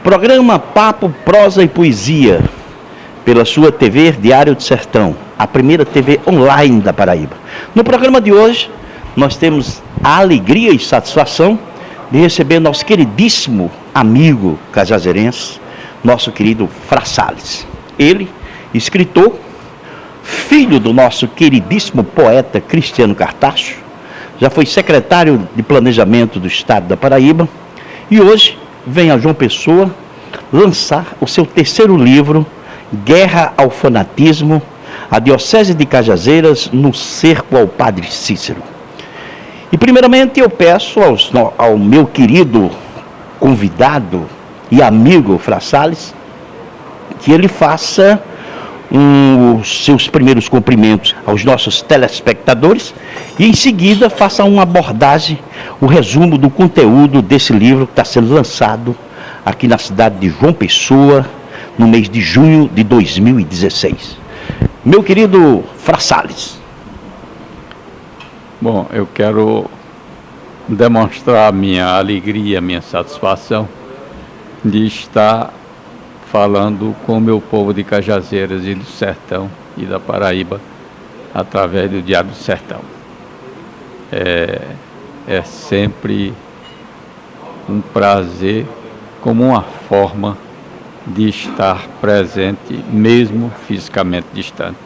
Programa Papo, Prosa e Poesia, pela sua TV Diário do Sertão, a primeira TV online da Paraíba. No programa de hoje, nós temos a alegria e satisfação de receber nosso queridíssimo amigo cajazeirense, nosso querido Fra Salles. Ele, escritor, filho do nosso queridíssimo poeta Cristiano Cartacho, já foi secretário de Planejamento do Estado da Paraíba e hoje vem a João Pessoa lançar o seu terceiro livro, Guerra ao Fanatismo, a Diocese de Cajazeiras no cerco ao Padre Cícero. E primeiramente eu peço ao meu querido convidado e amigo Fra Salles que ele faça os seus primeiros cumprimentos aos nossos telespectadores e em seguida faça uma abordagem, o resumo do conteúdo desse livro que está sendo lançado aqui na cidade de João Pessoa no mês de junho de 2016. Meu querido Fra Salles. Bom, eu quero demonstrar a minha alegria, a minha satisfação de estar falando com o meu povo de Cajazeiras e do Sertão e da Paraíba através do Diário do Sertão. É sempre um prazer, como uma forma de estar presente, mesmo fisicamente distante.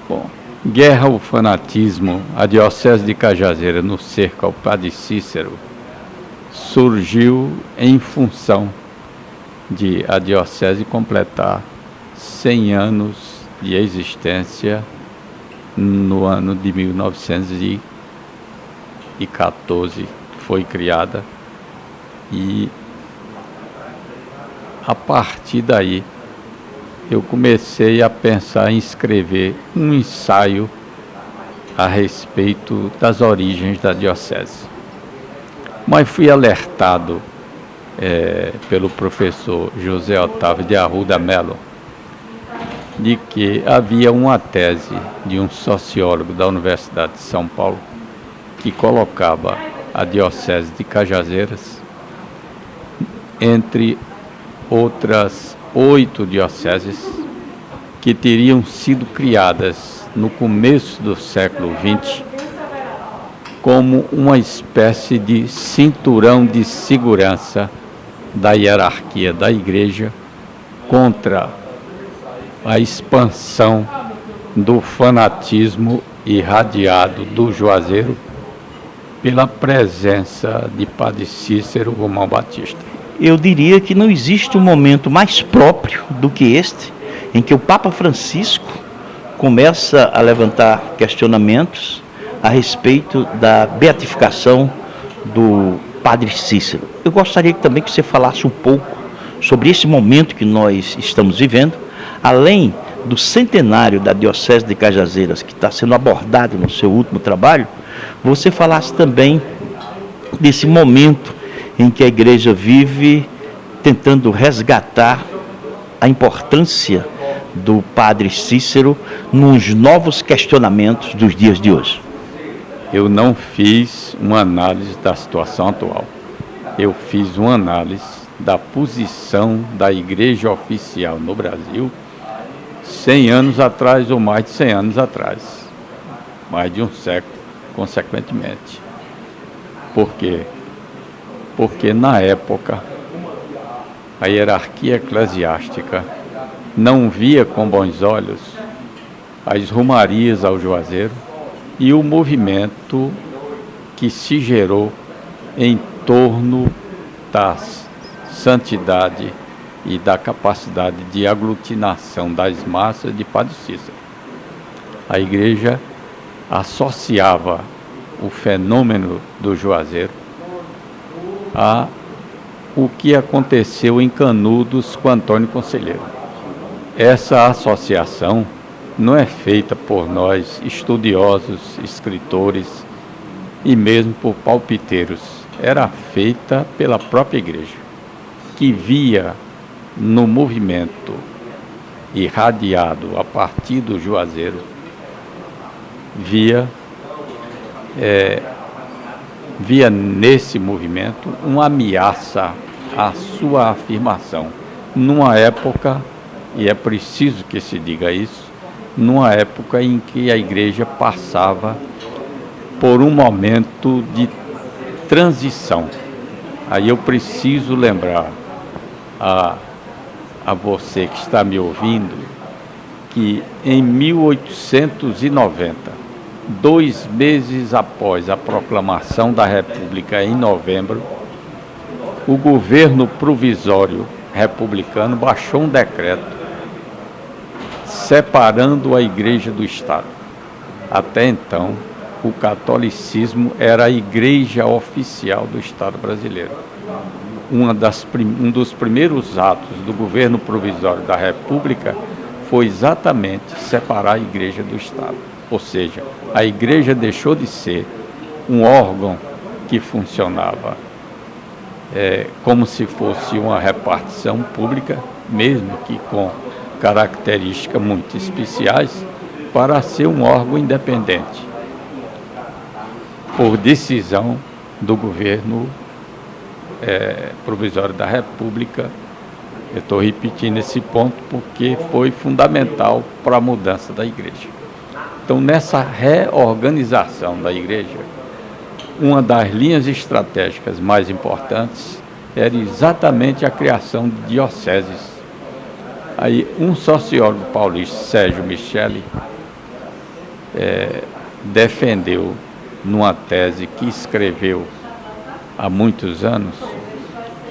Bom, Guerra ao Fanatismo, a Diocese de Cajazeiras no cerco ao Padre Cícero, surgiu em função de a Diocese completar 100 anos de existência no ano de 1914, foi criada, e a partir daí eu comecei a pensar em escrever um ensaio a respeito das origens da Diocese. Mas fui alertado pelo professor José Otávio de Arruda Melo de que havia uma tese de um sociólogo da Universidade de São Paulo que colocava a Diocese de Cajazeiras entre outras 8 dioceses que teriam sido criadas no começo do século XX como uma espécie de cinturão de segurança da hierarquia da Igreja contra a expansão do fanatismo irradiado do Juazeiro pela presença de Padre Cícero Romão Batista. Eu diria que não existe um momento mais próprio do que este, em que o Papa Francisco começa a levantar questionamentos a respeito da beatificação do Padre Cícero. Eu gostaria também que você falasse um pouco sobre esse momento que nós estamos vivendo, além do centenário da Diocese de Cajazeiras, que está sendo abordado no seu último trabalho, você falasse também desse momento em que a Igreja vive tentando resgatar a importância do Padre Cícero nos novos questionamentos dos dias de hoje. Eu não fiz uma análise da situação atual. Eu fiz uma análise da posição da Igreja oficial no Brasil 100 anos atrás ou mais de 100 anos atrás. Mais de um século, consequentemente. Por quê? Porque na época a hierarquia eclesiástica não via com bons olhos as romarias ao Juazeiro e o movimento que se gerou em torno da santidade e da capacidade de aglutinação das massas de Padre Cícero. A Igreja associava o fenômeno do Juazeiro o que aconteceu em Canudos com Antônio Conselheiro. Essa associação não é feita por nós, estudiosos, escritores e mesmo por palpiteiros. Era feita pela própria igreja, que via no movimento irradiado a partir do Juazeiro, via nesse movimento uma ameaça à sua afirmação, numa época, e é preciso que se diga isso, numa época em que a igreja passava por um momento de transição. Aí eu preciso lembrar a você que está me ouvindo que em 1890, 2 meses após a proclamação da República em novembro, o governo provisório republicano baixou um decreto separando a igreja do Estado. Até então, o catolicismo era a igreja oficial do Estado brasileiro. Um dos primeiros atos do governo provisório da República foi exatamente separar a igreja do Estado. Ou seja, a igreja deixou de ser um órgão que funcionava como se fosse uma repartição pública, mesmo que com características muito especiais, para ser um órgão independente, por decisão do governo provisório da República. Eu estou repetindo esse ponto porque foi fundamental para a mudança da igreja. Então, nessa reorganização da igreja, uma das linhas estratégicas mais importantes era exatamente a criação de dioceses. Aí, um sociólogo paulista, Sérgio Micheli, defendeu numa tese que escreveu há muitos anos,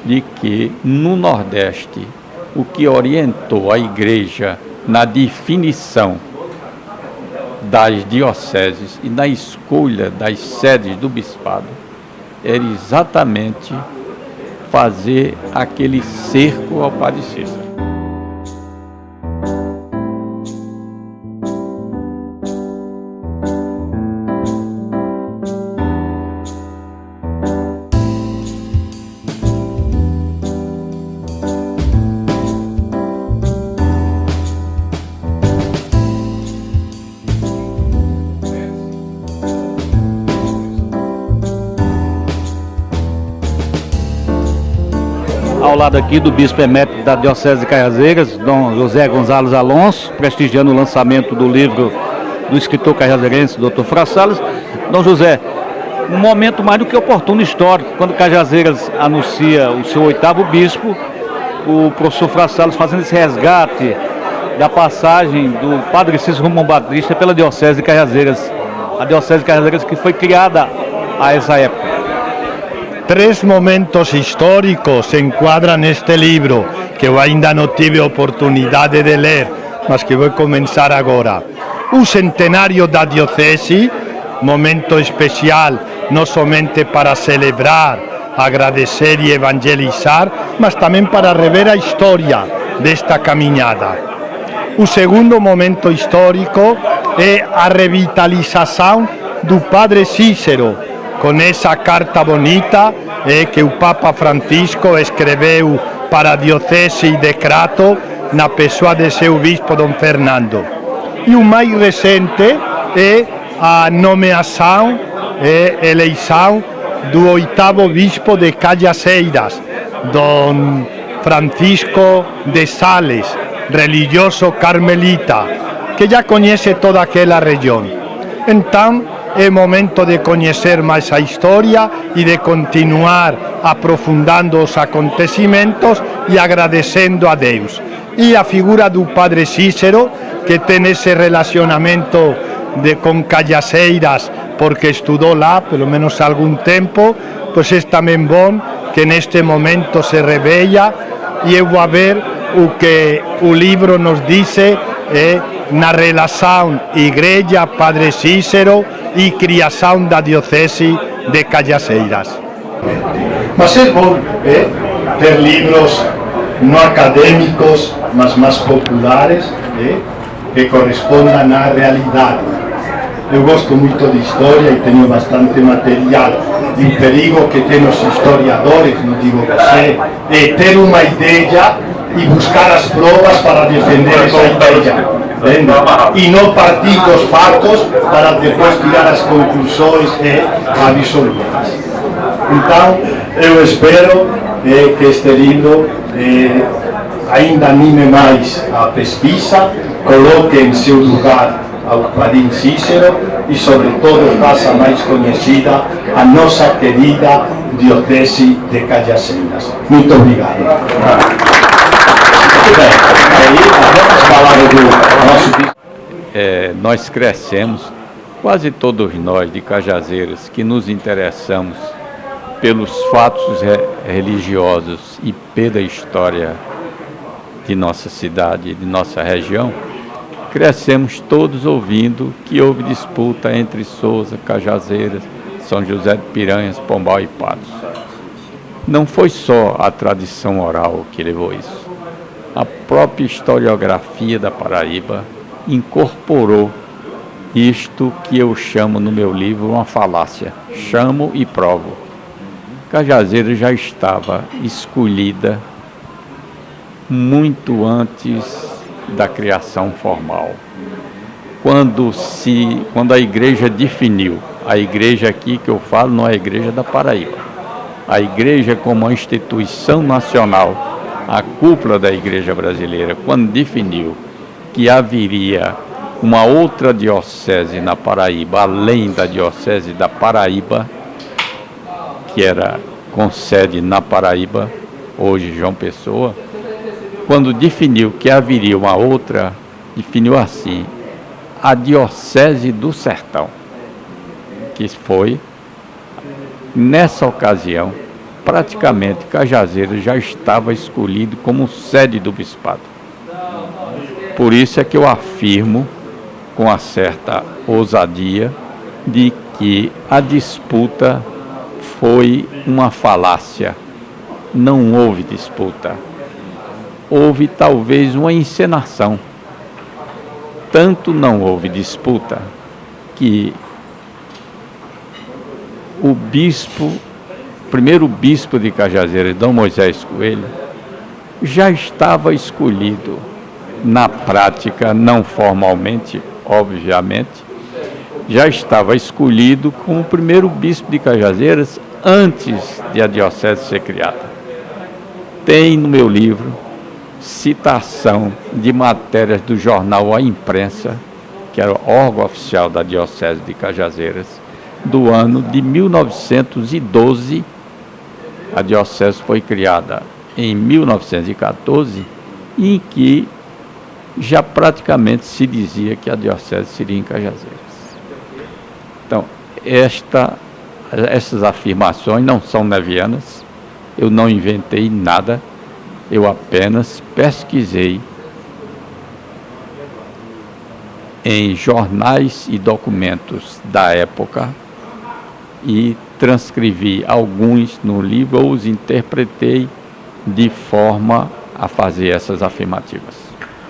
de que no Nordeste o que orientou a igreja na definição das dioceses e na escolha das sedes do bispado era exatamente fazer aquele cerco ao Padre Cícero. Ao lado aqui do bispo emérito da Diocese de Cajazeiras, Dom José Gonzalez Alonso, prestigiando o lançamento do livro do escritor cajazeirense, Dr. Fra Salles. Dom José, um momento mais do que oportuno histórico, quando Cajazeiras anuncia o seu 8º bispo, o professor Fra Salles fazendo esse resgate da passagem do Padre Cícero Romão Batista pela Diocese de Cajazeiras, a Diocese de Cajazeiras que foi criada a essa época. 3 momentos históricos se enquadram neste livro, que eu ainda não tive oportunidade de ler, mas que vou começar agora. O centenário da diocese, momento especial, não somente para celebrar, agradecer e evangelizar, mas também para rever a história desta caminhada. O segundo momento histórico é a revitalização do Padre Cícero, com essa carta bonita que o Papa Francisco escreveu para a Diocese de Crato, na pessoa de seu bispo Dom Fernando. E o mais recente é a nomeação e eleição do 8º bispo de Cajazeiras, Dom Francisco de Sales, religioso carmelita, que já conhece toda aquela região. Então, é momento de conhecer mais a história e de continuar aprofundando os acontecimentos e agradecendo a Deus. E a figura do Padre Cícero, que tem esse relacionamento com Cajazeiras, porque estudou lá pelo menos algum tempo, pois é também bom que neste momento se reveja, e eu vou ver o que o livro nos diz na relação Igreja Padre Cícero e criação da Diocese de Cajazeiras. Mas é bom ter livros não acadêmicos, mas mais populares, que correspondam à realidade. Eu gosto muito de história e tenho bastante material. E o perigo que tem os historiadores, não digo você, é ter uma ideia e buscar as provas para defender essa ideia. E não partir dos fatos para depois tirar as conclusões absolutas. Então, eu espero que este livro ainda anime mais a pesquisa, coloque em seu lugar ao Clarim Cícero e, sobretudo, faça mais conhecida a nossa querida Diocese de Cajazeiras. Muito obrigado. Muito bem, aí vamos falar do nosso bispo. Nós crescemos, quase todos nós de Cajazeiras, que nos interessamos pelos fatos religiosos e pela história de nossa cidade, de nossa região, crescemos todos ouvindo que houve disputa entre Sousa, Cajazeiras, São José de Piranhas, Pombal e Patos. Não foi só a tradição oral que levou isso. A própria historiografia da Paraíba incorporou isto que eu chamo no meu livro uma falácia. Chamo e provo. Cajazeiras já estava escolhida muito antes da criação formal. Quando a igreja definiu, a igreja aqui que eu falo não é a igreja da Paraíba, a igreja como uma instituição nacional, a cúpula da igreja brasileira, quando definiu que haveria uma outra diocese na Paraíba, além da diocese da Paraíba, que era com sede na Paraíba, hoje João Pessoa, quando definiu que haveria uma outra, definiu assim, a Diocese do Sertão, que foi, nessa ocasião, praticamente Cajazeiras já estava escolhido como sede do bispado. Por isso é que eu afirmo, com uma certa ousadia, de que a disputa foi uma falácia. Não houve disputa. Houve talvez uma encenação. Tanto não houve disputa que o primeiro bispo de Cajazeiras, Dom Moisés Coelho, já estava escolhido na prática, não formalmente, obviamente, já estava escolhido como o primeiro bispo de Cajazeiras antes de a diocese ser criada. Tem no meu livro citação de matérias do jornal A Imprensa, que era o órgão oficial da diocese de Cajazeiras, do ano de 1912. A diocese foi criada em 1914, em que já praticamente se dizia que a diocese seria em Cajazeiras. Então, essas afirmações não são nevianas, eu não inventei nada, eu apenas pesquisei em jornais e documentos da época e transcrevi alguns no livro ou os interpretei de forma a fazer essas afirmativas.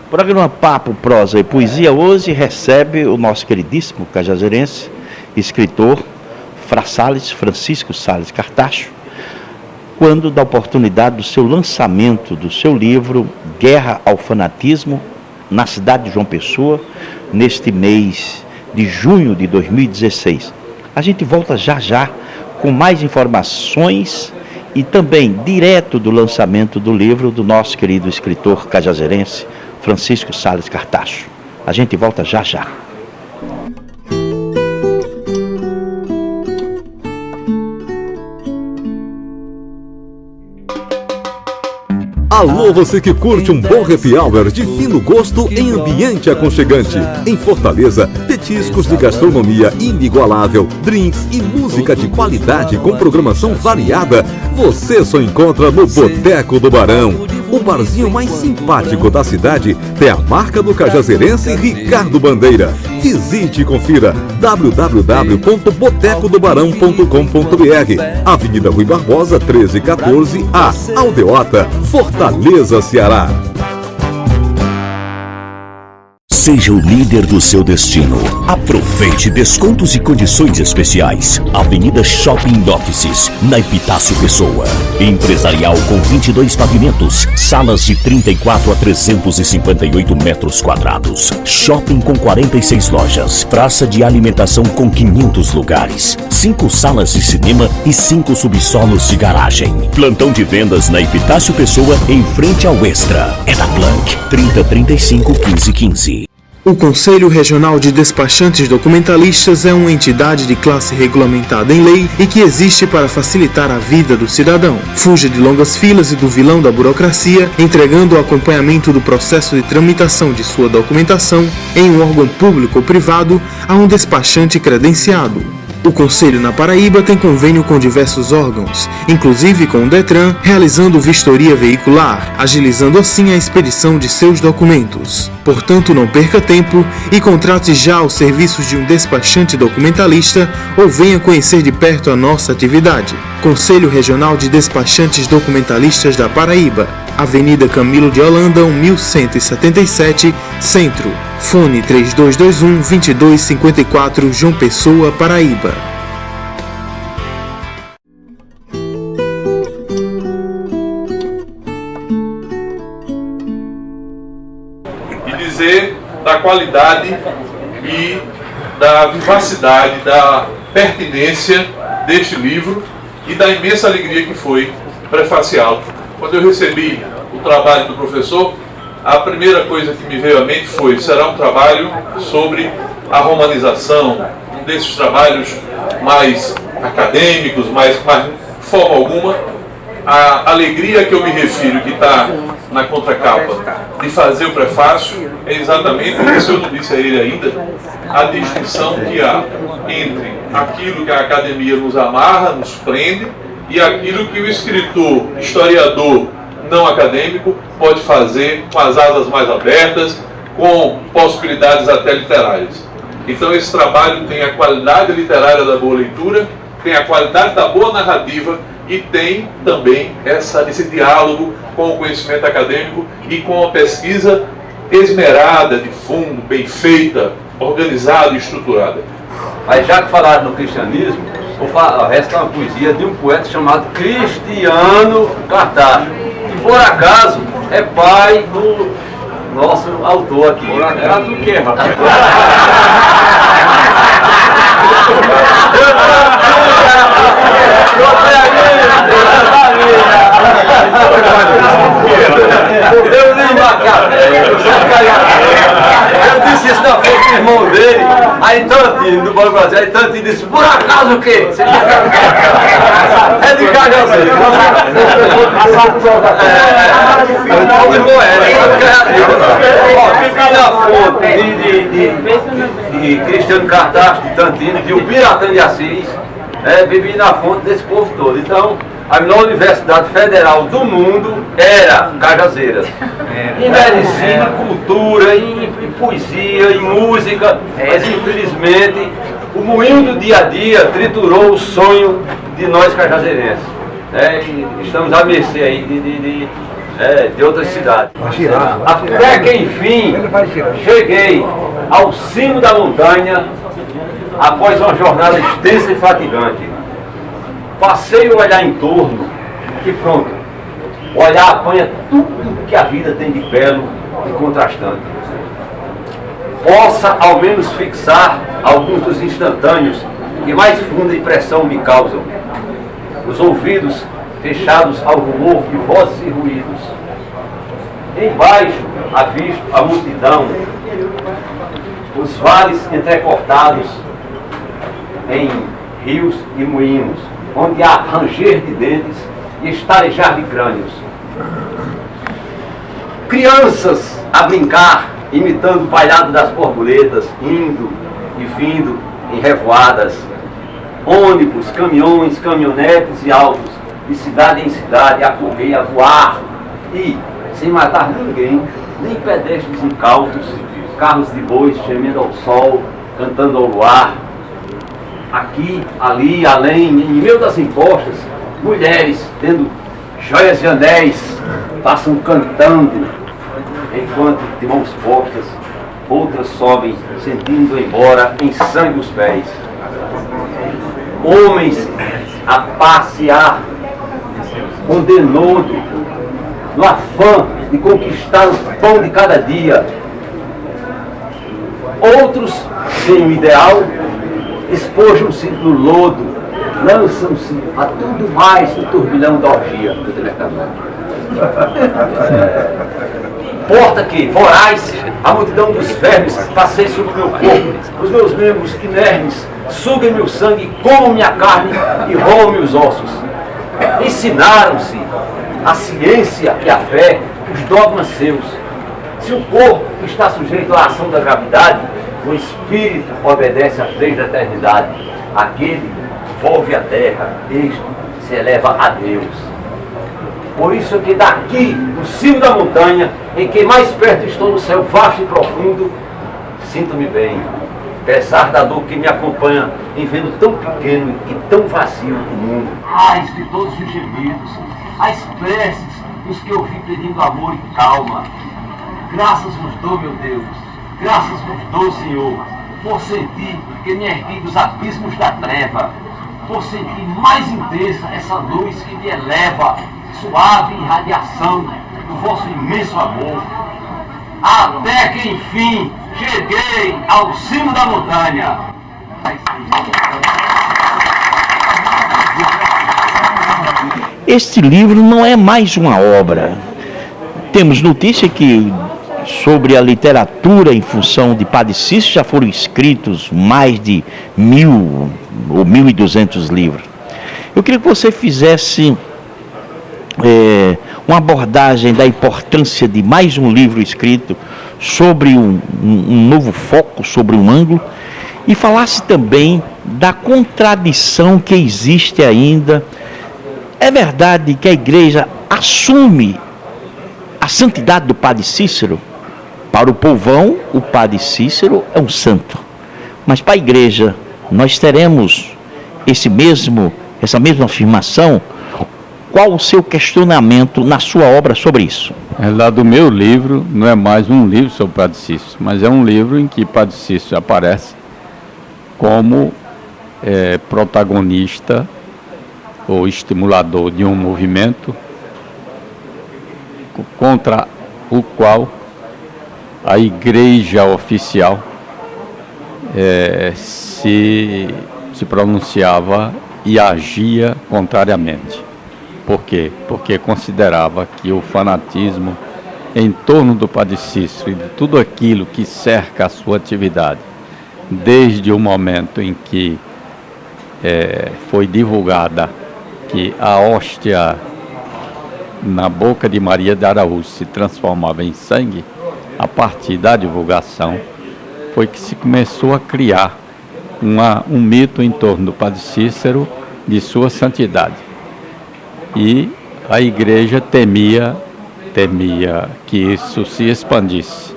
O programa Papo, Prosa e Poesia hoje recebe o nosso queridíssimo cajazeirense, escritor Francisco Sales Cartacho, quando da oportunidade do seu lançamento do seu livro Guerra ao Fanatismo, na cidade de João Pessoa, neste mês de junho de 2016. A gente volta já já com mais informações e também direto do lançamento do livro do nosso querido escritor cajazeirense, Francisco Sales Cartacho. A gente volta já já. Alô, você que curte um bom happy hour de fino gosto em ambiente aconchegante. Em Fortaleza, petiscos de gastronomia inigualável, drinks e música de qualidade com programação variada, você só encontra no Boteco do Barão. O barzinho mais simpático da cidade tem a marca do cajazeirense Ricardo Bandeira. Visite e confira www.botecodobarão.com.br. Avenida Rui Barbosa, 1314, A, Aldeota, Fortaleza, Ceará. Seja o líder do seu destino. Aproveite descontos e condições especiais. Avenida Shopping Offices, na Epitácio Pessoa. Empresarial com 22 pavimentos, salas de 34 a 358 metros quadrados. Shopping com 46 lojas. Praça de alimentação com 500 lugares. 5 salas de cinema e 5 subsolos de garagem. Plantão de vendas na Epitácio Pessoa, em frente ao Extra. É da Blanc, 3035 1515. O Conselho Regional de Despachantes Documentalistas é uma entidade de classe regulamentada em lei e que existe para facilitar a vida do cidadão. Fuja de longas filas e do vilão da burocracia, entregando o acompanhamento do processo de tramitação de sua documentação em um órgão público ou privado a um despachante credenciado. O Conselho na Paraíba tem convênio com diversos órgãos, inclusive com o Detran, realizando vistoria veicular, agilizando assim a expedição de seus documentos. Portanto, não perca tempo e contrate já os serviços de um despachante documentalista ou venha conhecer de perto a nossa atividade. Conselho Regional de Despachantes Documentalistas da Paraíba, Avenida Camilo de Holanda, 1177, Centro. Fone 3221-2254, João Pessoa, Paraíba. E dizer da qualidade e da vivacidade, da pertinência deste livro e da imensa alegria que foi prefaciá-lo. Quando eu recebi o trabalho do professor, a primeira coisa que me veio à mente foi: será um trabalho sobre a romanização, um desses trabalhos mais acadêmicos, mas de forma alguma, a alegria que eu me refiro, que está na contracapa, de fazer o prefácio, é exatamente isso. Eu não disse a ele ainda, a distinção que há entre aquilo que a academia nos amarra, nos prende, e aquilo que o escritor, historiador não acadêmico pode fazer com as asas mais abertas, com possibilidades até literárias. Então esse trabalho tem a qualidade literária da boa leitura, tem a qualidade da boa narrativa e tem também esse diálogo com o conhecimento acadêmico e com a pesquisa esmerada, de fundo, bem feita, organizada e estruturada. Mas já que falaram no cristianismo, resta uma poesia de um poeta chamado Cristiano Cartacho, que por acaso é pai do nosso autor aqui. Por acaso o quê, rapaz? Eu nem eu disse isso na frente do irmão dele, aí Tantino, do Banco Brasil, aí Tantino disse: por acaso o quê? É de Cajazeiro. O irmão de Cristiano Cartacho, de Tantino, de Ubiratã de Assis, bebi na fonte desse povo todo. Então, a melhor universidade federal do mundo era Cajazeiras. Em medicina, cultura, em poesia, em música, mas infelizmente o moinho do dia a dia triturou o sonho de nós cajazeirenses. Estamos à mercê aí de outras cidades. Até que enfim cheguei ao cimo da montanha após uma jornada extensa e fatigante. Passei a olhar em torno e pronto, o olhar apanha tudo que a vida tem de belo e contrastante. Possa ao menos fixar alguns dos instantâneos que mais funda impressão me causam. Os ouvidos fechados ao rumor de vozes e ruídos. Embaixo avisto a multidão, os vales entrecortados em rios e moinhos, onde há ranger de dentes e estarejar de crânios. crianças a brincar, imitando o bailado das borboletas, indo e vindo em revoadas, ônibus, caminhões, caminhonetes e autos, de cidade em cidade, a correr, a voar, e sem matar ninguém, nem pedestres incautos, carros de bois gemendo ao sol, cantando ao luar. Aqui, ali, além, em meio das impostas, mulheres tendo joias e anéis, passam cantando, enquanto de mãos postas, outras sobem, sentindo embora em sangue os pés. Homens a passear, condenando, no afã de conquistar o pão de cada dia. Outros, sem o ideal, espojam-se no lodo, lançam-se a tudo mais no turbilhão da orgia do telemercador. Importa que, voraz, a multidão dos vermes passei sobre o meu corpo, os meus membros inermes, sugam-me o sangue, comam minha carne e roam-me os ossos. Ensinaram-se a ciência e a fé, os dogmas seus. Se o corpo está sujeito à ação da gravidade, o espírito obedece às leis da eternidade. Aquele volve a terra, este se eleva a Deus. Por isso é que daqui, do cimo da montanha, em que mais perto estou do céu vasto e profundo, sinto-me bem, apesar da dor que me acompanha em vendo tão pequeno e tão vazio o mundo. Ai de todos os gemidos, as preces dos que ouvi pedindo amor e calma. Graças vos dou, meu Deus, graças vos dou, Senhor, por sentir que me ergui dos abismos da treva, por sentir mais intensa essa luz que me eleva, suave irradiação do vosso imenso amor, até que enfim cheguei ao cimo da montanha. Este livro não é mais uma obra. Temos notícia que sobre a literatura em função de Padre Cícero já foram escritos mais de 1.000 ou 1.200 livros. Eu queria que você fizesse uma abordagem da importância de mais um livro escrito sobre um novo foco, sobre um ângulo, e falasse também da contradição que existe ainda. É verdade que a igreja assume a santidade do Padre Cícero? Para o povão, o Padre Cícero é um santo, mas para a igreja nós teremos essa mesma afirmação. Qual o seu questionamento na sua obra sobre isso? Lá do meu livro, não é mais um livro sobre Padre Cícero, mas é um livro em que Padre Cícero aparece como protagonista ou estimulador de um movimento contra o qual a igreja oficial se pronunciava e agia contrariamente. Por quê? Porque considerava que o fanatismo em torno do Padre Cícero e de tudo aquilo que cerca a sua atividade, desde o momento em que foi divulgada que a hóstia na boca de Maria de Araújo se transformava em sangue, a partir da divulgação foi que se começou a criar um mito em torno do Padre Cícero, de sua santidade. E a igreja temia que isso se expandisse.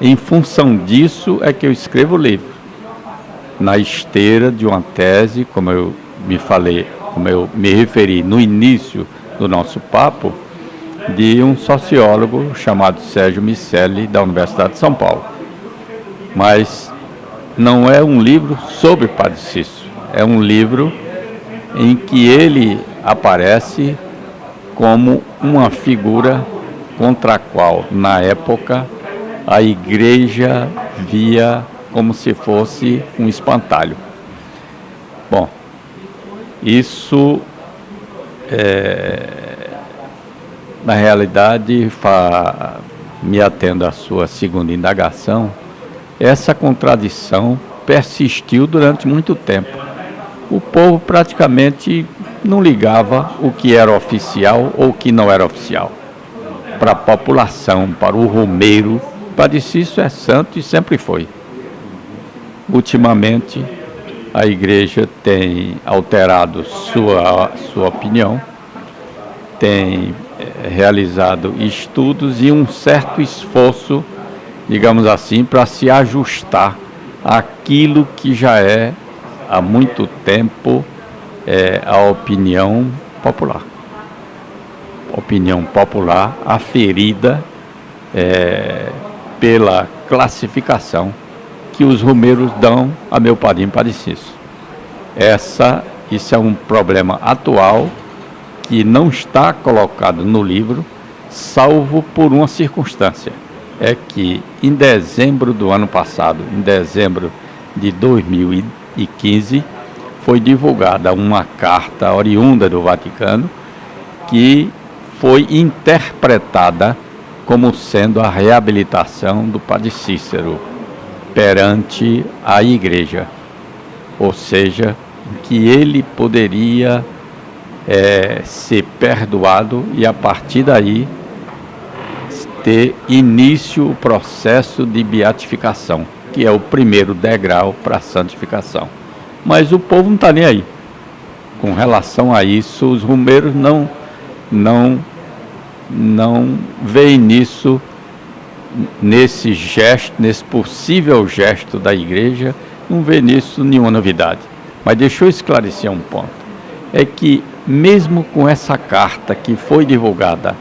Em função disso é que eu escrevo o livro, na esteira de uma tese, como eu me referi no início do nosso papo, de um sociólogo chamado Sérgio Miceli, da Universidade de São Paulo. Mas não é um livro sobre Padre Cícero, é um livro em que ele aparece como uma figura contra a qual, na época, a igreja via como se fosse um espantalho. Bom, isso na realidade, me atendo à sua segunda indagação, essa contradição persistiu durante muito tempo. O povo praticamente não ligava o que era oficial ou o que não era oficial. para a população, para o romeiro. Padre Cícero é santo e sempre foi. Ultimamente, a igreja tem alterado sua opinião, tem realizado estudos e um certo esforço, digamos assim, para se ajustar àquilo que já é, há muito tempo, a opinião popular. Opinião popular aferida pela classificação que os romeiros dão a meu padrinho Padre Cícero. Isso é um problema atual que não está colocado no livro, salvo por uma circunstância. É que em dezembro do ano passado, em dezembro de 2015, foi divulgada uma carta oriunda do Vaticano que foi interpretada como sendo a reabilitação do Padre Cícero perante a igreja, ou seja, que ele poderia ser perdoado e a partir daí ter início o processo de beatificação, que é o primeiro degrau para a santificação. Mas o povo não está nem aí. Com relação a isso, os romeiros não veem nisso, nesse gesto, nesse possível gesto da igreja, não vê nisso nenhuma novidade. Mas deixa eu esclarecer um ponto. É que mesmo com essa carta que foi divulgada,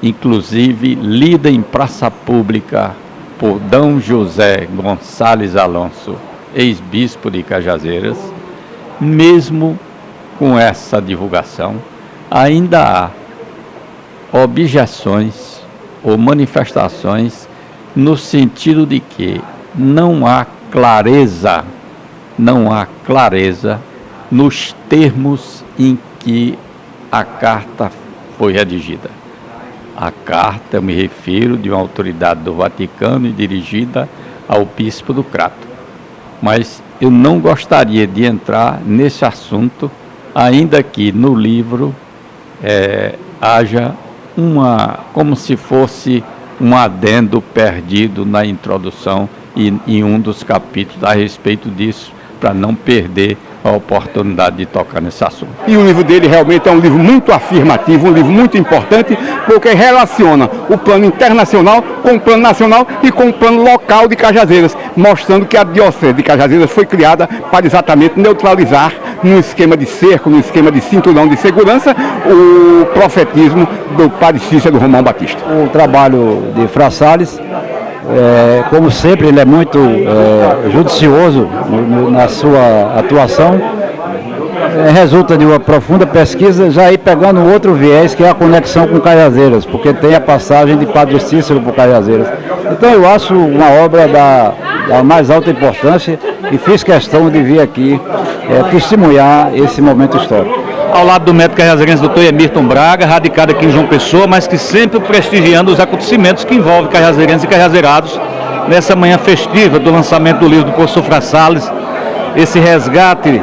inclusive lida em praça pública por D. José Gonçalves Alonso, ex-bispo de Cajazeiras, mesmo com essa divulgação, ainda há objeções ou manifestações no sentido de que não há clareza nos termos em que a carta foi redigida. A carta, eu me refiro, de uma autoridade do Vaticano e dirigida ao bispo do Crato. Mas eu não gostaria de entrar nesse assunto, ainda que no livro haja como se fosse um adendo perdido na introdução e em um dos capítulos a respeito disso, para não perder a oportunidade de tocar nesse assunto. E o livro dele realmente é um livro muito afirmativo, um livro muito importante, porque relaciona o plano internacional com o plano nacional e com o plano local de Cajazeiras, mostrando que a Diocese de Cajazeiras foi criada para exatamente neutralizar, num esquema de cerco, num esquema de cinturão de segurança, o profetismo do Padre Cícero Romão Batista. O trabalho de Fra Salles, como sempre, ele é muito judicioso na sua atuação, resulta de uma profunda pesquisa, já aí pegando outro viés, que é a conexão com Cajazeiras, porque tem a passagem de Padre Cícero por Cajazeiras. Então eu acho uma obra da mais alta importância e fiz questão de vir aqui testemunhar esse momento histórico. Ao lado do médico cajazeirense Dr. Emerton Braga, radicado aqui em João Pessoa, mas que sempre prestigiando os acontecimentos que envolvem cajazeirenses e cajazeirados nessa manhã festiva do lançamento do livro do professor Fra Salles, esse resgate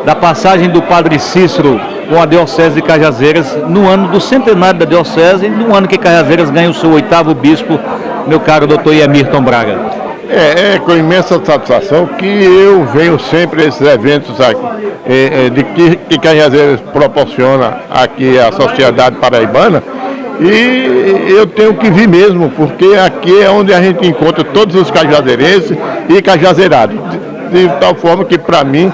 da passagem do Padre Cícero com a Diocese de Cajazeiras no ano do centenário da Diocese, no ano que Cajazeiras ganha o seu 8º bispo, meu caro Dr. Emerton Braga. É com imensa satisfação que eu venho sempre a esses eventos aqui, que Cajazeiras proporciona aqui à sociedade paraibana, e eu tenho que vir mesmo, porque aqui é onde a gente encontra todos os cajazeirenses e cajazeirados, de tal forma que para mim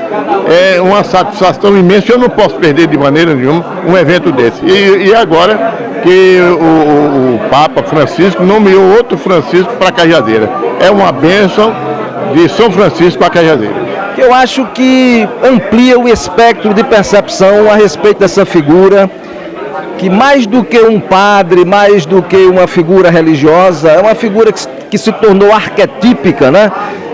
é uma satisfação imensa, eu não posso perder de maneira nenhuma um evento desse. E agora que o Papa Francisco nomeou outro Francisco para Cajazeiras. É uma bênção de São Francisco para Cajazeiras. Eu acho que amplia o espectro de percepção a respeito dessa figura, que mais do que um padre, mais do que uma figura religiosa, é uma figura que se tornou arquetípica, né?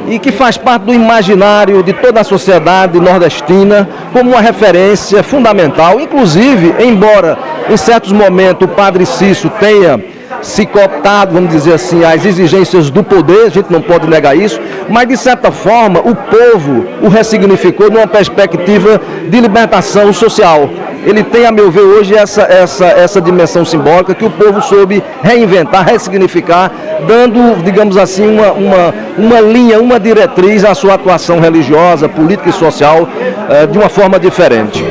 E que faz parte do imaginário de toda a sociedade nordestina como uma referência fundamental. Inclusive, embora em certos momentos o Padre Cícero tenha se cooptado, vamos dizer assim, às exigências do poder, a gente não pode negar isso, mas de certa forma o povo o ressignificou numa perspectiva de libertação social. ele tem, a meu ver, hoje essa dimensão simbólica que o povo soube reinventar, ressignificar, dando, digamos assim, uma linha, uma diretriz à sua atuação religiosa, política e social de uma forma diferente.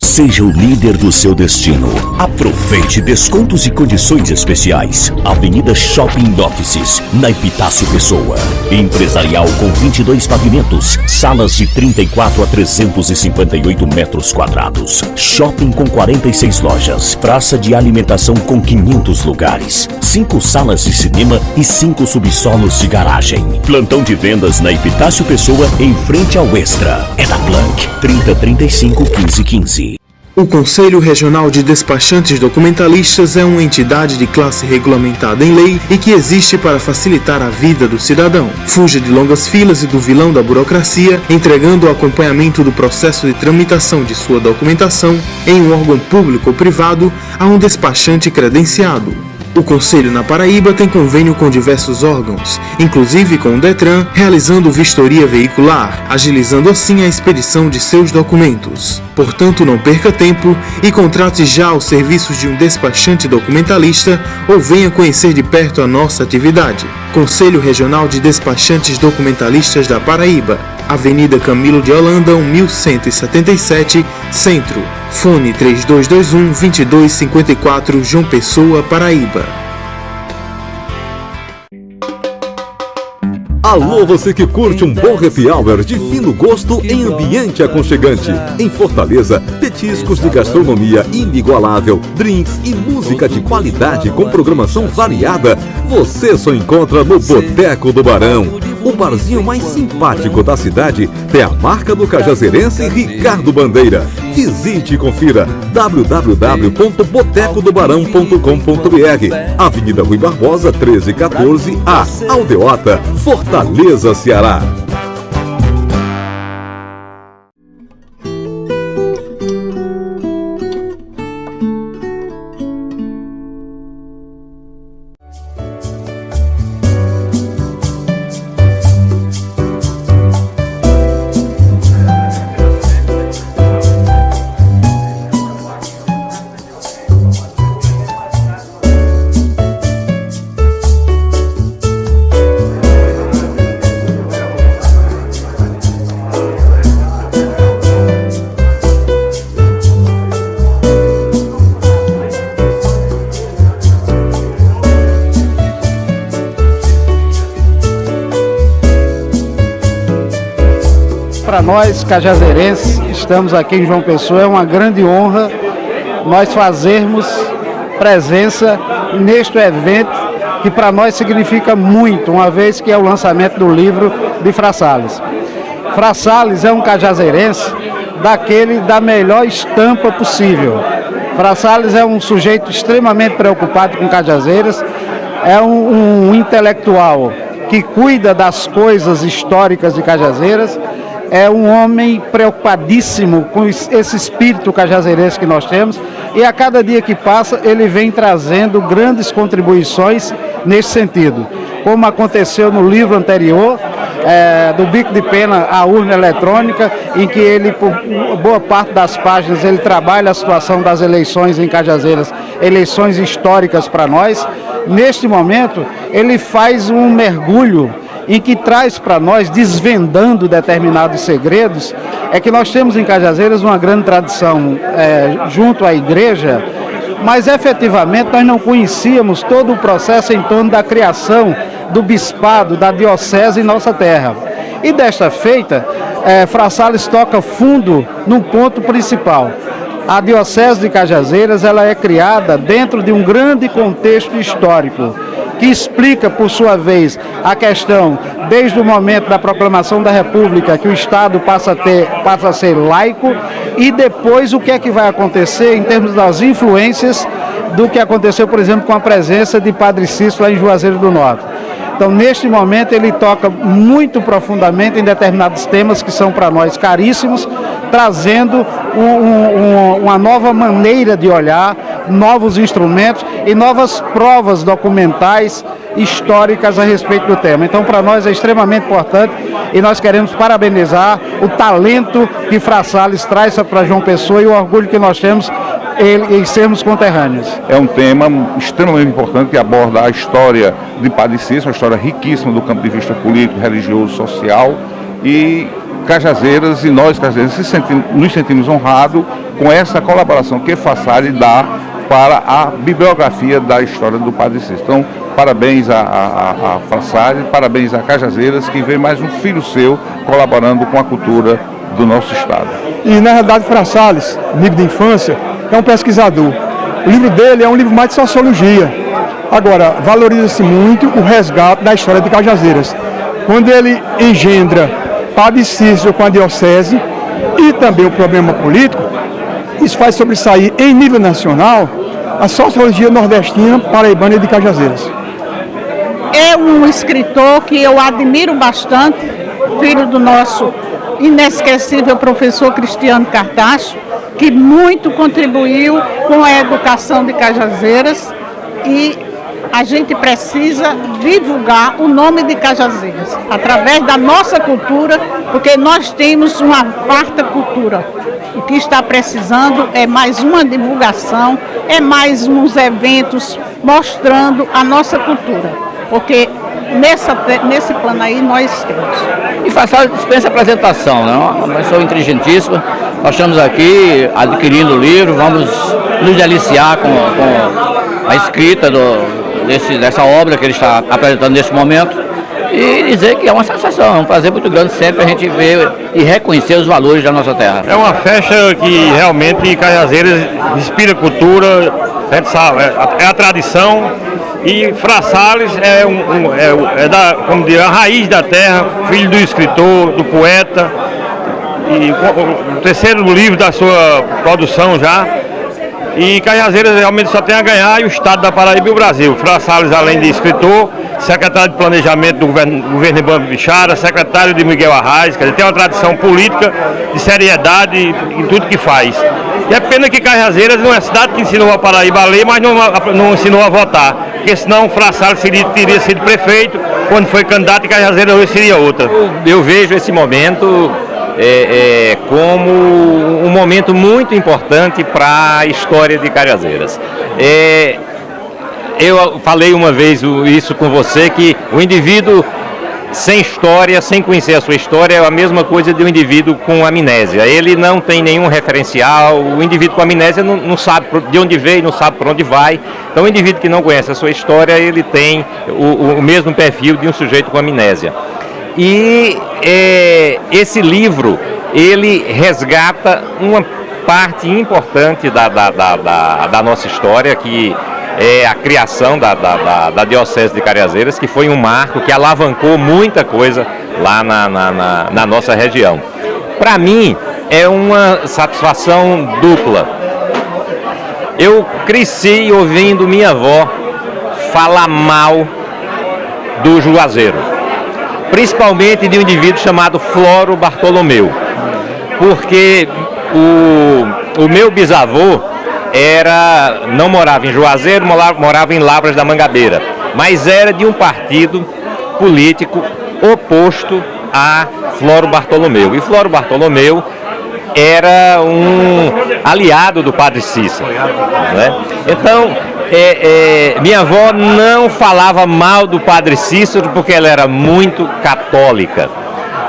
Seja o líder do seu destino. Aproveite descontos e condições especiais. Avenida Shopping Nótices, na Epitácio Pessoa. Empresarial com 22 pavimentos, salas de 34 a 358 metros quadrados. Shopping com 46 lojas, praça de alimentação com 500 lugares, 5 salas de cinema e 5 subsolos de garagem. Plantão de vendas na Epitácio Pessoa, em frente ao Extra. É da Blanc, 3035 1515. O Conselho Regional de Despachantes Documentalistas é uma entidade de classe regulamentada em lei e que existe para facilitar a vida do cidadão. Fuja de longas filas e do vilão da burocracia, entregando o acompanhamento do processo de tramitação de sua documentação em um órgão público ou privado a um despachante credenciado. O Conselho na Paraíba tem convênio com diversos órgãos, inclusive com o Detran, realizando vistoria veicular, agilizando assim a expedição de seus documentos. Portanto, não perca tempo e contrate já os serviços de um despachante documentalista ou venha conhecer de perto a nossa atividade. Conselho Regional de Despachantes Documentalistas da Paraíba, Avenida Camilo de Holanda, 1177, Centro. Fone 3221-2254, João Pessoa, Paraíba. Alô, você que curte um bom happy hour de fino gosto em ambiente aconchegante. Em Fortaleza, petiscos de gastronomia inigualável, drinks e música de qualidade com programação variada, você só encontra no Boteco do Barão. O barzinho mais simpático da cidade tem a marca do cajazeirense Ricardo Bandeira. Visite e confira www.botecodobarão.com.br. Avenida Rui Barbosa, 1314, A, Aldeota, Fortaleza, Ceará. Para nós, cajazeirenses, estamos aqui em João Pessoa, é uma grande honra nós fazermos presença neste evento que para nós significa muito, uma vez que é o lançamento do livro de Fra Salles. Fra Salles é um cajazeirense daquele da melhor estampa possível. Fra Salles é um sujeito extremamente preocupado com Cajazeiras, é um intelectual que cuida das coisas históricas de Cajazeiras, é um homem preocupadíssimo com esse espírito cajazeirense que nós temos, e a cada dia que passa ele vem trazendo grandes contribuições nesse sentido, como aconteceu no livro anterior, do Bico de Pena à Urna Eletrônica, em que ele, por boa parte das páginas, ele trabalha a situação das eleições em Cajazeiras, eleições históricas para nós. Neste momento, ele faz um mergulho em que traz para nós, desvendando determinados segredos, é que nós temos em Cajazeiras uma grande tradição junto à igreja, mas efetivamente nós não conhecíamos todo o processo em torno da criação do bispado, da diocese em nossa terra. E desta feita, Fra Salles toca fundo num ponto principal. A diocese de Cajazeiras ela é criada dentro de um grande contexto histórico, que explica, por sua vez, a questão, desde o momento da proclamação da República, que o Estado passa a ser laico, e depois o que é que vai acontecer em termos das influências do que aconteceu, por exemplo, com a presença de Padre Cícero lá em Juazeiro do Norte. Então, neste momento, ele toca muito profundamente em determinados temas que são para nós caríssimos, trazendo uma nova maneira de olhar novos instrumentos e novas provas documentais históricas a respeito do tema. Então, para nós é extremamente importante e nós queremos parabenizar o talento que Fra Salles traz para João Pessoa e o orgulho que nós temos em sermos conterrâneos. É um tema extremamente importante que aborda a história de Padre Cícero, uma história riquíssima do campo de vista político, religioso, social, e Cajazeiras e nós cajazeiras nos sentimos honrados com essa colaboração que Fra Salles dá para a bibliografia da história do Padre Cícero. Então, parabéns a Fra Salles, parabéns a Cajazeiras, que vê mais um filho seu colaborando com a cultura do nosso estado. E na realidade Fra Salles, livro de infância, é um pesquisador. O livro dele é um livro mais de sociologia. Agora, valoriza-se muito o resgate da história de Cajazeiras. Quando ele engendra Padre Cícero com a diocese e também o problema político, isso faz sobressair em nível nacional a sociologia nordestina, paraibana e de Cajazeiras. É um escritor que eu admiro bastante, filho do nosso inesquecível professor Cristiano Cartacho, que muito contribuiu com a educação de Cajazeiras, e a gente precisa divulgar o nome de Cajazeiras através da nossa cultura, porque nós temos uma farta cultura. O que está precisando é mais uma divulgação, é mais uns eventos mostrando a nossa cultura, porque nesse plano aí nós temos. E Fra Salles dispensa apresentação, né? Uma pessoa inteligentíssima. Nós estamos aqui adquirindo o livro, vamos nos deliciar com a escrita dessa obra que ele está apresentando nesse momento, e dizer que é uma sensação, é um prazer muito grande sempre a gente ver e reconhecer os valores da nossa terra. É uma festa que realmente Cajazeiras inspira cultura, a gente sabe, é a tradição, e Fra Salles como diz, a raiz da terra, filho do escritor, do poeta, e o terceiro livro da sua produção já. E Cajazeiras realmente só tem a ganhar, e o estado da Paraíba e o Brasil. Fra Salles, além de escritor, secretário de planejamento do governo Ibama Bichara, secretário de Miguel Arraes, quer dizer, tem uma tradição política de seriedade em tudo que faz. E é pena que Cajazeiras não é a cidade que ensinou a Paraíba a ler, mas não ensinou a votar, porque senão Fra Salles teria sido prefeito quando foi candidato, e Cajazeiras hoje seria outra. Eu vejo esse momento como um momento muito importante para a história de Cajazeiras. Eu falei uma vez isso com você, que o indivíduo sem história, sem conhecer a sua história, é a mesma coisa de um indivíduo com amnésia. Ele não tem nenhum referencial, o indivíduo com amnésia não sabe de onde veio, não sabe por onde vai. Então o indivíduo que não conhece a sua história, ele tem o mesmo perfil de um sujeito com amnésia. E esse livro, ele resgata uma parte importante da nossa história, que é a criação da Diocese de Cajazeiras, que foi um marco que alavancou muita coisa lá na nossa região. Para mim, é uma satisfação dupla. Eu cresci ouvindo minha avó falar mal do Juazeiro, principalmente de um indivíduo chamado Floro Bartolomeu, porque o meu bisavô não morava em Juazeiro, morava em Lavras da Mangabeira, mas era de um partido político oposto a Floro Bartolomeu. E Floro Bartolomeu era um aliado do Padre Cícero, né? Então, minha avó não falava mal do Padre Cícero porque ela era muito católica,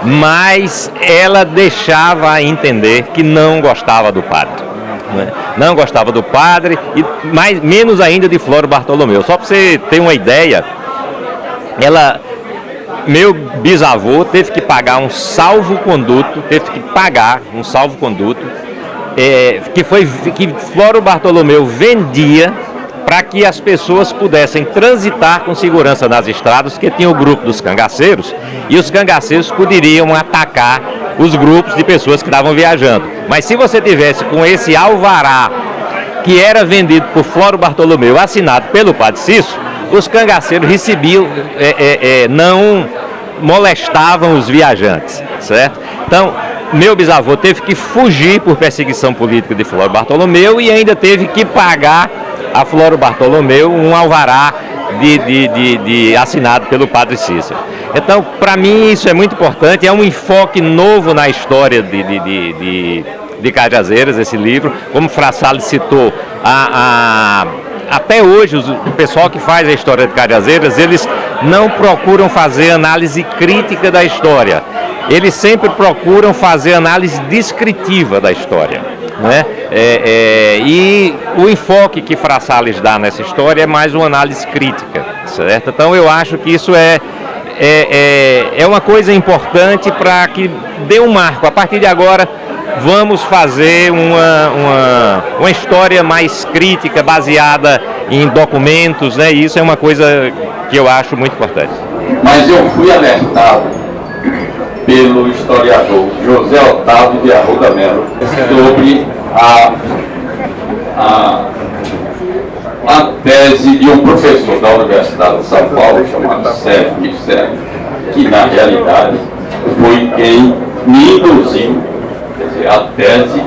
mas ela deixava a entender que não gostava do padre. Não gostava do padre, e menos ainda de Floro Bartolomeu. Só para você ter uma ideia, meu bisavô teve que pagar um salvo-conduto, que Floro Bartolomeu vendia para que as pessoas pudessem transitar com segurança nas estradas, porque tinha o grupo dos cangaceiros, e os cangaceiros poderiam atacar os grupos de pessoas que estavam viajando. Mas se você tivesse com esse alvará, que era vendido por Floro Bartolomeu, assinado pelo Padre Cícero, os cangaceiros recebiam, não molestavam os viajantes, certo? Então, meu bisavô teve que fugir por perseguição política de Flório Bartolomeu e ainda teve que pagar a Flório Bartolomeu um alvará de assinado pelo padre Cícero. Então, para mim, isso é muito importante, é um enfoque novo na história de Cajazeiras, esse livro. Como Fra Salles citou, até hoje o pessoal que faz a história de Cajazeiras, eles não procuram fazer análise crítica da história, eles sempre procuram fazer análise descritiva da história, né? E o enfoque que Fra Salles dá nessa história é mais uma análise crítica, certo? Então eu acho que isso é uma coisa importante para que dê um marco. A partir de agora vamos fazer uma história mais crítica, baseada em documentos, né? E isso é uma coisa que eu acho muito importante. Mas eu fui alertado pelo historiador José Otávio de Arruda Melo sobre a tese de um professor da Universidade de São Paulo, chamado Sérgio Michel, que na realidade foi quem me induziu, quer dizer, a tese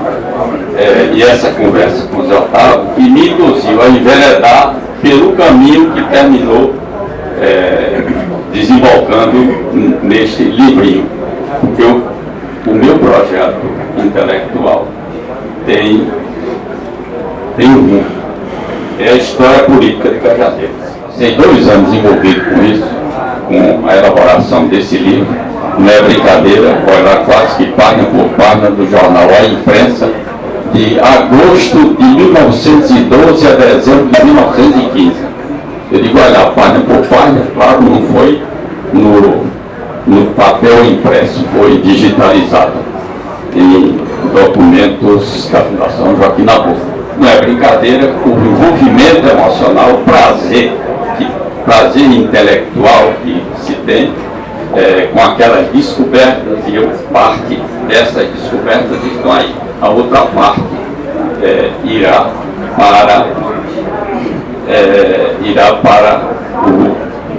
e essa conversa com o Zé Otávio, que me induziu a enveredar pelo caminho que terminou desembocando neste livrinho. Porque o meu projeto intelectual tem um rumo. É a história política de Cajazeiras. Tem 2 anos envolvido com isso, com a elaboração desse livro. Não é brincadeira, olha lá quase que página por página do jornal A Imprensa, de agosto de 1912 a dezembro de 1915. Eu digo, olha, página por página, claro, não foi no papel impresso, foi digitalizado em documentos da Fundação Joaquim Nabuco. Não é brincadeira, o envolvimento emocional, o prazer intelectual que se tem com aquelas descobertas, e eu parte dessas descobertas estão aí. A outra parte irá para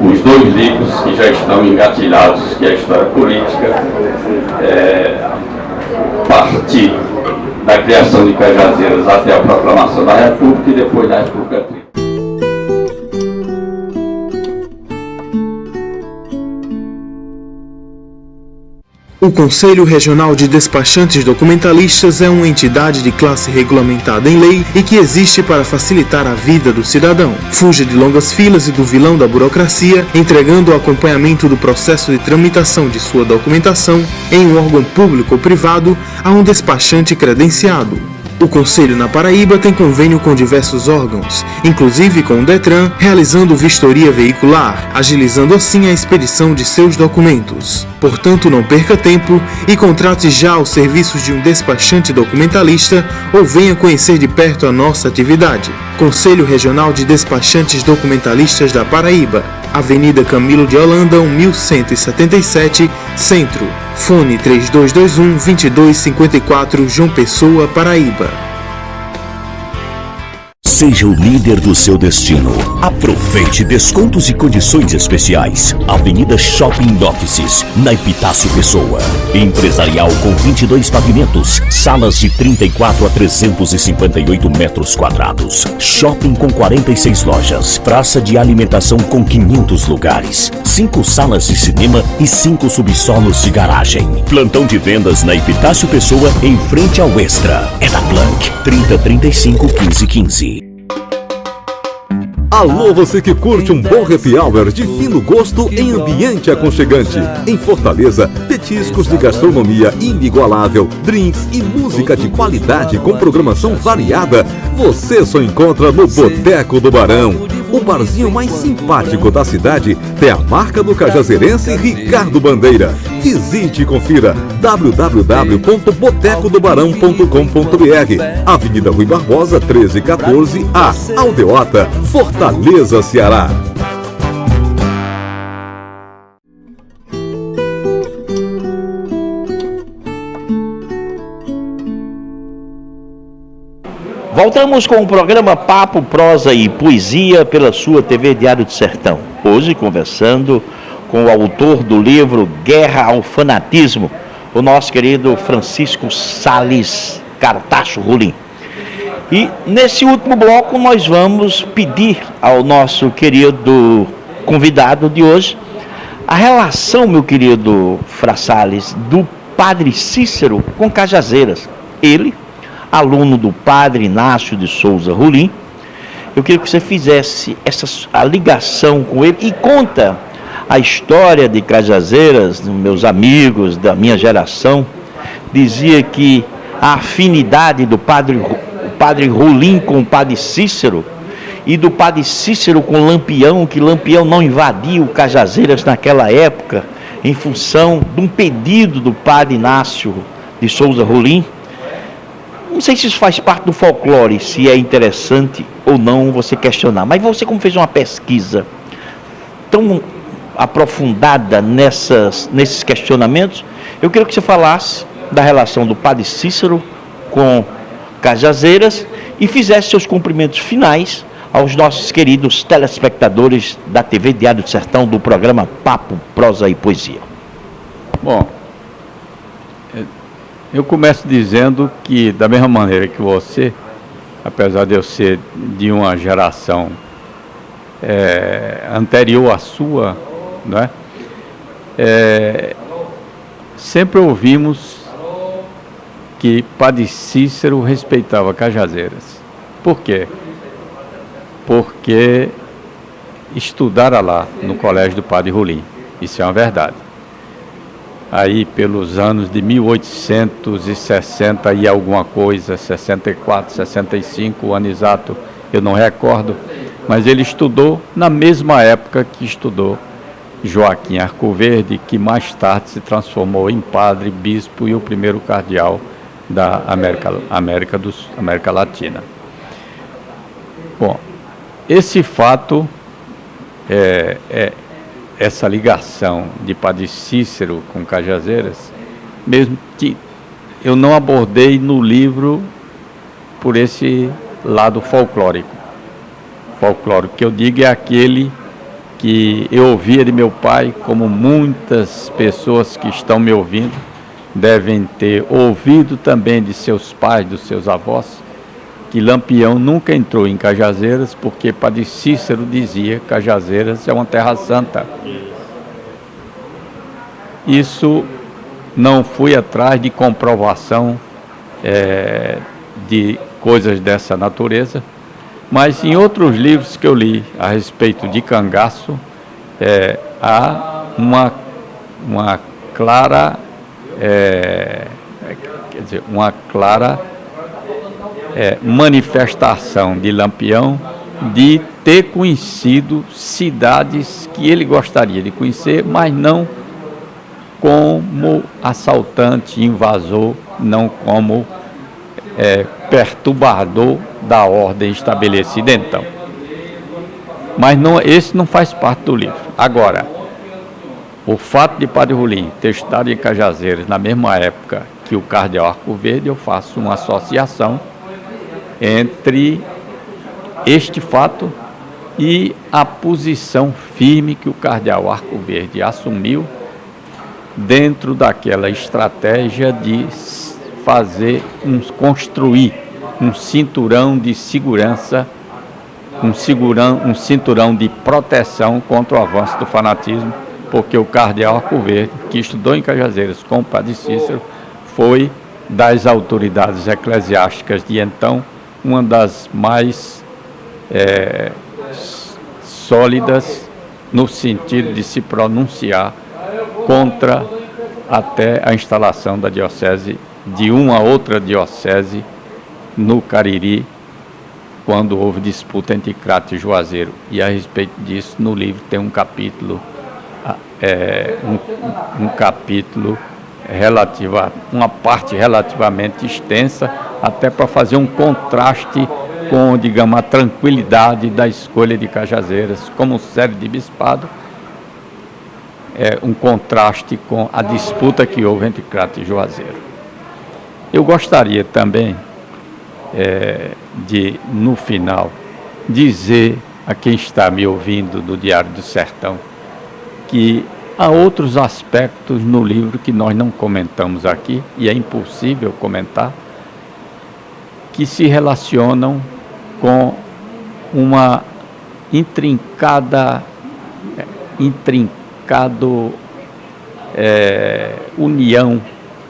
os 2 livros que já estão engatilhados, que é a história política, partir da criação de Cajazeiras até a proclamação da República e depois da República. O Conselho Regional de Despachantes Documentalistas é uma entidade de classe regulamentada em lei e que existe para facilitar a vida do cidadão. Fuja de longas filas e do vilão da burocracia, entregando o acompanhamento do processo de tramitação de sua documentação em um órgão público ou privado a um despachante credenciado. O Conselho na Paraíba tem convênio com diversos órgãos, inclusive com o Detran, realizando vistoria veicular, agilizando assim a expedição de seus documentos. Portanto, não perca tempo e contrate já os serviços de um despachante documentalista ou venha conhecer de perto a nossa atividade. Conselho Regional de Despachantes Documentalistas da Paraíba, Avenida Camilo de Holanda, 1177, Centro. Fone 3221-2254, João Pessoa, Paraíba. Seja o líder do seu destino. Aproveite descontos e condições especiais. Avenida Shopping Offices, na Epitácio Pessoa. Empresarial com 22 pavimentos, salas de 34 a 358 metros quadrados. Shopping com 46 lojas. Praça de alimentação com 500 lugares. 5 salas de cinema e 5 subsolos de garagem. Plantão de vendas na Epitácio Pessoa, em frente ao Extra. É da Blanc, 3035 1515. Alô, você que curte um bom happy hour de fino gosto em ambiente aconchegante. Em Fortaleza, petiscos de gastronomia inigualável, drinks e música de qualidade com programação variada, você só encontra no Boteco do Barão. O barzinho mais simpático da cidade tem a marca do cajazeirense Ricardo Bandeira. Visite e confira www.botecodobarão.com.br. Avenida Rui Barbosa, 1314A, Aldeota, Fortaleza, Ceará. Voltamos com o programa Papo, Prosa e Poesia pela sua TV Diário do Sertão. Hoje conversando com o autor do livro Guerra ao Fanatismo, o nosso querido Francisco Sales Cartacho Rolim. E nesse último bloco nós vamos pedir ao nosso querido convidado de hoje a relação, meu querido Fra Sales, do Padre Cícero com Cajazeiras. Ele, aluno do Padre Inácio de Souza Rolim. Eu queria que você fizesse a ligação com ele e conta a história de Cajazeiras. Meus amigos da minha geração dizia que a afinidade do Padre Rolim com o Padre Cícero e do Padre Cícero com Lampião, que Lampião não invadiu Cajazeiras naquela época em função de um pedido do Padre Inácio de Souza Rolim. Não sei se isso faz parte do folclore, se é interessante ou não você questionar, mas você, como fez uma pesquisa tão aprofundada nesses questionamentos, eu queria que você falasse da relação do Padre Cícero com Cajazeiras e fizesse seus cumprimentos finais aos nossos queridos telespectadores da TV Diário do Sertão, do programa Papo, Prosa e Poesia. Bom, eu começo dizendo que, da mesma maneira que você, apesar de eu ser de uma geração anterior à sua, né, sempre ouvimos que Padre Cícero respeitava Cajazeiras. Por quê? Porque estudara lá no colégio do Padre Rolim. Isso é uma verdade. Aí pelos anos de 1860 e alguma coisa, 64, 65, o ano exato eu não recordo, mas ele estudou na mesma época que estudou Joaquim Arcoverde, que mais tarde se transformou em padre, bispo e o primeiro cardeal da América Latina. Bom, esse fato, essa ligação de Padre Cícero com Cajazeiras, mesmo que eu não abordei no livro por esse lado folclórico. Folclórico que eu digo é aquele que eu ouvia de meu pai, como muitas pessoas que estão me ouvindo devem ter ouvido também de seus pais, dos seus avós, que Lampião nunca entrou em Cajazeiras porque Padre Cícero dizia que Cajazeiras é uma terra santa. Isso não fui atrás de comprovação de coisas dessa natureza, mas em outros livros que eu li a respeito de cangaço, há uma clara manifestação de Lampião de ter conhecido cidades que ele gostaria de conhecer, mas não como assaltante, invasor, não como perturbador da ordem estabelecida então. Mas não, esse não faz parte do livro. Agora, o fato de Padre Rolim ter estado em Cajazeiras na mesma época que o cardeal Arcoverde, eu faço uma associação entre este fato e a posição firme que o cardeal Arcoverde assumiu dentro daquela estratégia de construir um cinturão de segurança, um cinturão de proteção contra o avanço do fanatismo, porque o cardeal Arcoverde, que estudou em Cajazeiras com o Padre Cícero, foi das autoridades eclesiásticas de então uma das mais sólidas no sentido de se pronunciar contra até a instalação da diocese, de uma outra diocese no Cariri, quando houve disputa entre Crato e Juazeiro. E a respeito disso, no livro tem um capítulo, uma parte relativamente extensa, até para fazer um contraste com, digamos, a tranquilidade da escolha de Cajazeiras como sede de bispado, um contraste com a disputa que houve entre Crato e Juazeiro. Eu gostaria também de, no final, dizer a quem está me ouvindo do Diário do Sertão que há outros aspectos no livro que nós não comentamos aqui, e é impossível comentar, que se relacionam com uma intrincado união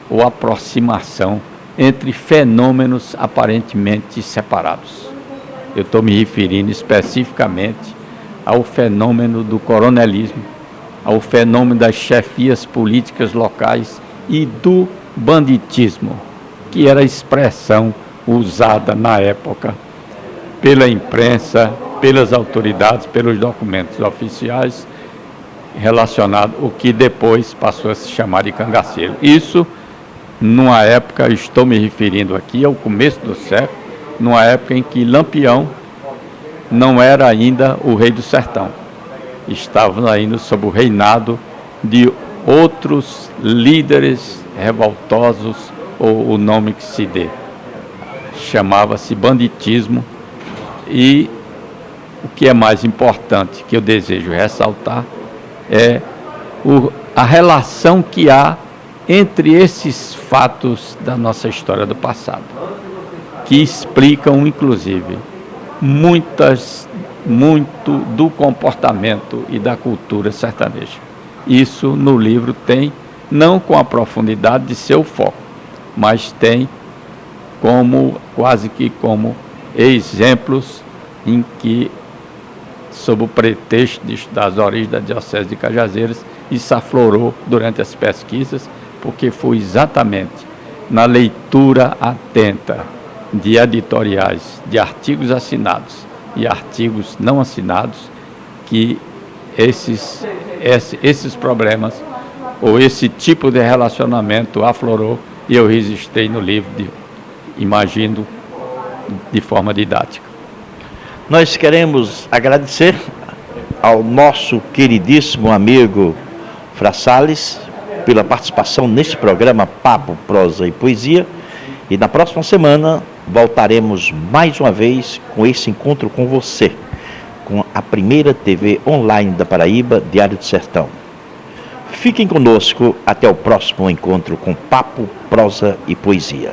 ou aproximação entre fenômenos aparentemente separados. Eu estou me referindo especificamente ao fenômeno do coronelismo, ao fenômeno das chefias políticas locais e do banditismo, que era a expressão usada na época pela imprensa, pelas autoridades, pelos documentos oficiais, relacionado o que depois passou a se chamar de cangaceiro. Isso, numa época, estou me referindo aqui ao começo do século, numa época em que Lampião não era ainda o rei do sertão. Estavam ainda sob o reinado de outros líderes revoltosos, ou o nome que se dê. Chamava-se banditismo. E o que é mais importante, que eu desejo ressaltar, é a relação que há entre esses fatos da nossa história do passado, que explicam, inclusive, muito do comportamento e da cultura sertaneja. Isso no livro tem, não com a profundidade de seu foco, mas tem quase que como exemplos em que, sob o pretexto das origens da Diocese de Cajazeiras, isso aflorou durante as pesquisas, porque foi exatamente na leitura atenta de editoriais, de artigos assinados e artigos não assinados, que esses problemas, ou esse tipo de relacionamento aflorou, e eu registrei no livro, imagino, de forma didática. Nós queremos agradecer ao nosso queridíssimo amigo Fra Salles pela participação neste programa Papo, Prosa e Poesia, e na próxima semana voltaremos mais uma vez com esse encontro com você, com a primeira TV online da Paraíba, Diário do Sertão. Fiquem conosco até o próximo encontro com Papo, Prosa e Poesia.